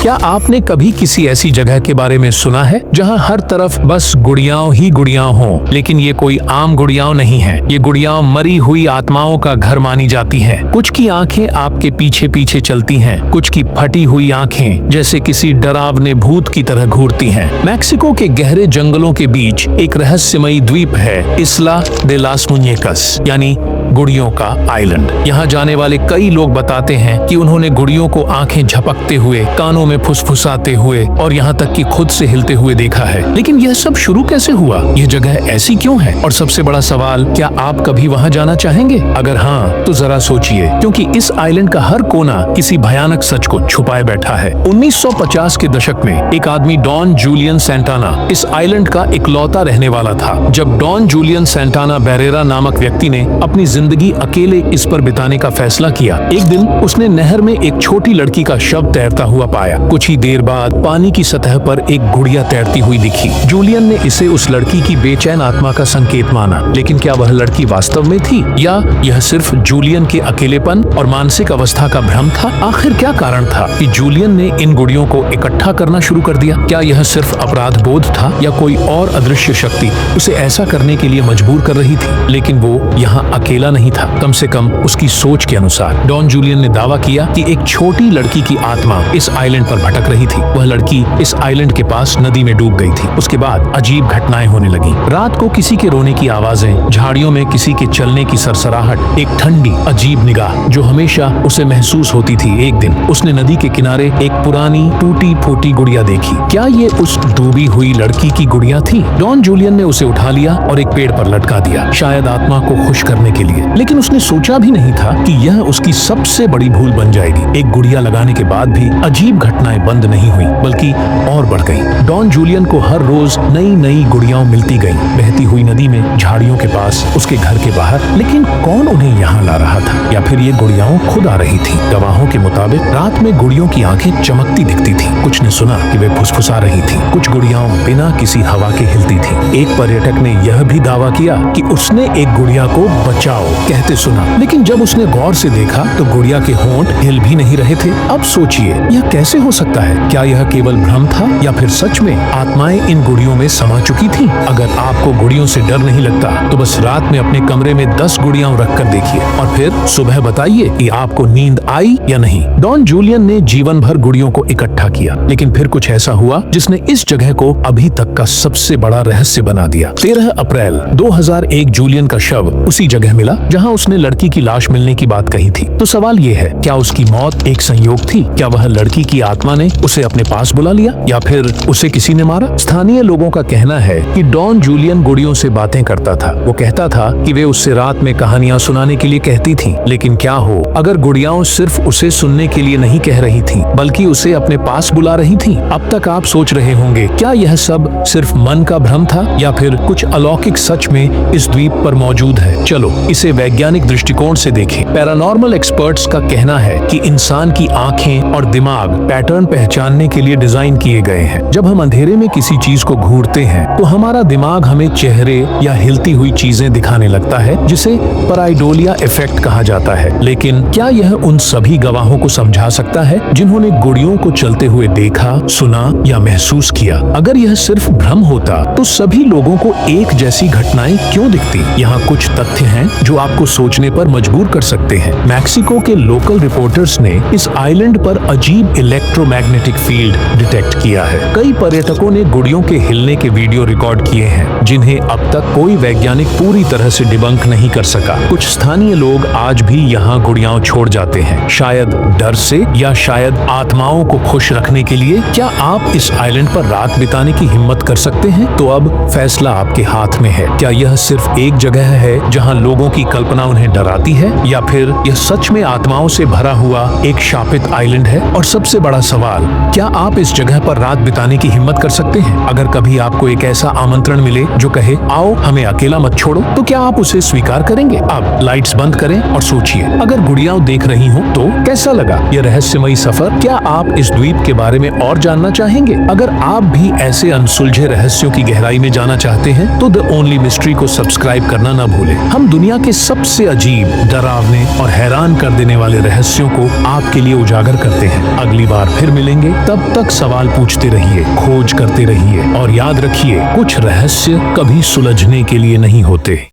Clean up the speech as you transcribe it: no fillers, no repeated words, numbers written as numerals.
क्या आपने कभी किसी ऐसी जगह के बारे में सुना है जहां हर तरफ बस गुड़ियाओं ही गुड़ियाओं हों, लेकिन ये कोई आम गुड़ियाओं नहीं है। ये गुड़ियाओं मरी हुई आत्माओं का घर मानी जाती हैं। कुछ की आंखें आपके पीछे पीछे चलती हैं, कुछ की फटी हुई आंखें जैसे किसी डरावने भूत की तरह घूरती हैं। मैक्सिको के गहरे जंगलों के बीच एक रहस्यमयी द्वीप है, इस्ला दे लास मुñecas, यानी गुड़ियों का आइलैंड। यहाँ जाने वाले कई लोग बताते हैं कि उन्होंने गुड़ियों को आंखें झपकते हुए, कानों में फुसफुसाते हुए और यहाँ तक कि खुद से हिलते हुए देखा है। लेकिन यह सब शुरू कैसे हुआ? यह जगह ऐसी क्यों है? और सबसे बड़ा सवाल, क्या आप कभी वहाँ जाना चाहेंगे? अगर हाँ, तो जरा सोचिए, क्योंकि इस आइलैंड का हर कोना किसी भयानक सच को छुपाए बैठा है। 1950 के दशक में एक आदमी डॉन जूलियन सैंटाना इस आइलैंड का इकलौता रहने वाला था। जब डॉन जूलियन सैंटाना बेरेरा नामक व्यक्ति ने अपनी जिंदगी अकेले इस पर बिताने का फैसला किया, एक दिन उसने नहर में एक छोटी लड़की का शव तैरता हुआ पाया। कुछ ही देर बाद पानी की सतह पर एक गुड़िया तैरती हुई दिखी। जूलियन ने इसे उस लड़की की बेचैन आत्मा का संकेत माना, लेकिन क्या वह लड़की वास्तव में थी या यह सिर्फ जूलियन के अकेलेपन और मानसिक अवस्था का भ्रम था? आखिर क्या कारण था कि जूलियन ने इन गुड़ियों को इकट्ठा करना शुरू कर दिया? क्या यह सिर्फ अपराध बोध था या कोई और अदृश्य शक्ति उसे ऐसा करने के लिए मजबूर कर रही थी? लेकिन वो यहाँ अकेला नहीं था, कम से कम उसकी सोच के अनुसार। डॉन जूलियन ने दावा किया कि एक छोटी लड़की की आत्मा इस आइलैंड पर भटक रही थी। वह लड़की इस आइलैंड के पास नदी में डूब गई थी। उसके बाद अजीब घटनाएं होने लगी। रात को किसी के रोने की आवाजें, झाड़ियों में किसी के चलने की सरसराहट, एक ठंडी अजीब निगाह जो हमेशा उसे महसूस होती थी। एक दिन उसने नदी के किनारे एक पुरानी टूटी फूटी गुड़िया देखी। क्या ये उस डूबी हुई लड़की की गुड़िया थी? डॉन जूलियन ने उसे उठा लिया और एक पेड़ पर लटका दिया, शायद आत्मा को खुश करने के लिए। लेकिन उसने सोचा भी नहीं था कि यह उसकी सबसे बड़ी भूल बन जाएगी। एक गुड़िया लगाने के बाद भी अजीब घटनाएं बंद नहीं हुई, बल्कि और बढ़ गईं। डॉन जूलियन को हर रोज नई नई गुड़ियाओं मिलती गईं, बहती हुई नदी में, झाड़ियों के पास, उसके घर के बाहर। लेकिन कौन उन्हें यहाँ ला रहा था, या फिर ये गुड़ियाओं खुद आ रही थी? गवाहों के मुताबिक रात में गुड़ियों की आंखें चमकती दिखती थी। कुछ ने सुना कि वे फुसफुसा रही थी। कुछ गुड़ियाओं बिना किसी हवा के हिलती थी। एक पर्यटक ने यह भी दावा किया कि उसने एक गुड़िया को बचाओ कहते सुना, लेकिन जब उसने गौर से देखा तो गुड़िया के होंठ हिल भी नहीं रहे थे। अब सोचिए, यह कैसे हो सकता है? क्या यह केवल भ्रम था या फिर सच में आत्माएं इन गुड़ियों में समा चुकी थीं? अगर आपको गुड़ियों से डर नहीं लगता तो बस रात में अपने कमरे में 10 गुड़ियां रख कर देखिए और फिर सुबह बताइए कि आपको नींद आई या नहीं। डॉन जूलियन ने जीवन भर गुड़ियों को इकट्ठा किया, लेकिन फिर कुछ ऐसा हुआ जिसने इस जगह को अभी तक का सबसे बड़ा रहस्य बना दिया। 13 अप्रैल 2001 जूलियन का शव उसी जगह मिला जहां उसने लड़की की लाश मिलने की बात कही थी। तो सवाल ये है, क्या उसकी मौत एक संयोग थी? क्या वह लड़की की आत्मा ने उसे अपने पास बुला लिया या फिर उसे किसी ने मारा? स्थानीय लोगों का कहना है कि डॉन जूलियन गुड़ियों से बातें करता था। वो कहता था कि वे उससे रात में कहानियां सुनाने के लिए कहती थीं। लेकिन क्या हो अगर गुड़ियाओं सिर्फ उसे सुनने के लिए नहीं कह रही थीं, बल्कि उसे अपने पास बुला रही थीं? अब तक आप सोच रहे होंगे, क्या यह सब सिर्फ मन का भ्रम था या फिर कुछ अलौकिक सच में इस द्वीप पर मौजूद है? चलो इसे वैज्ञानिक दृष्टिकोण से देखें। पैरानॉर्मल एक्सपर्ट्स का कहना है कि इंसान की आंखें और दिमाग पैटर्न पहचानने के लिए डिजाइन किए गए हैं। जब हम अंधेरे में किसी चीज को घूरते हैं तो हमारा दिमाग हमें चेहरे या हिलती हुई चीजें दिखाने लगता है, जिसे पराइडोलिया इफेक्ट कहा जाता है। लेकिन क्या यह उन सभी गवाहों को समझा सकता है जिन्होंने गुड़ियों को चलते हुए देखा, सुना या महसूस किया? अगर यह सिर्फ भ्रम होता तो सभी लोगों को एक जैसी घटनाएं क्यों दिखती? यहाँ कुछ तथ्य हैं जो आपको सोचने पर मजबूर कर सकते हैं। मैक्सिको के लोकल रिपोर्टर्स ने इस आइलैंड पर अजीब इलेक्ट्रोमैग्नेटिक फील्ड डिटेक्ट किया है। कई पर्यटकों ने गुड़ियों के हिलने के वीडियो रिकॉर्ड किए हैं, जिन्हें अब तक कोई वैज्ञानिक पूरी तरह से डिबंक नहीं कर सका। कुछ स्थानीय लोग आज भी यहाँ गुड़ियाओं छोड़ जाते हैं, शायद डर से या शायद आत्माओं को खुश रखने के लिए। क्या आप इस आइलैंड पर रात बिताने की हिम्मत कर सकते हैं? तो अब फैसला आपके हाथ में है। क्या यह सिर्फ एक जगह है जहाँ लोगों की कल्पना उन्हें डराती है, या फिर यह सच में आत्माओं से भरा हुआ एक शापित आइलैंड है? और सबसे बड़ा सवाल, क्या आप इस जगह पर रात बिताने की हिम्मत कर सकते हैं? अगर कभी आपको एक ऐसा आमंत्रण मिले जो कहे आओ हमें अकेला मत छोड़ो, तो क्या आप उसे स्वीकार करेंगे? अब लाइट्स बंद करें और सोचिए, अगर गुड़ियाओं देख रही हो तो कैसा लगा यह रहस्यमयी सफर? क्या आप इस द्वीप के बारे में और जानना चाहेंगे? अगर आप भी ऐसे अनसुलझे रहस्यों की गहराई में जाना चाहते हैं तो द ओनली मिस्ट्री को सब्सक्राइब करना न भूलें। हम दुनिया के के सबसे अजीब, डरावने और हैरान कर देने वाले रहस्यों को आपके लिए उजागर करते हैं। अगली बार फिर मिलेंगे, तब तक सवाल पूछते रहिए, खोज करते रहिए और याद रखिए, कुछ रहस्य कभी सुलझने के लिए नहीं होते।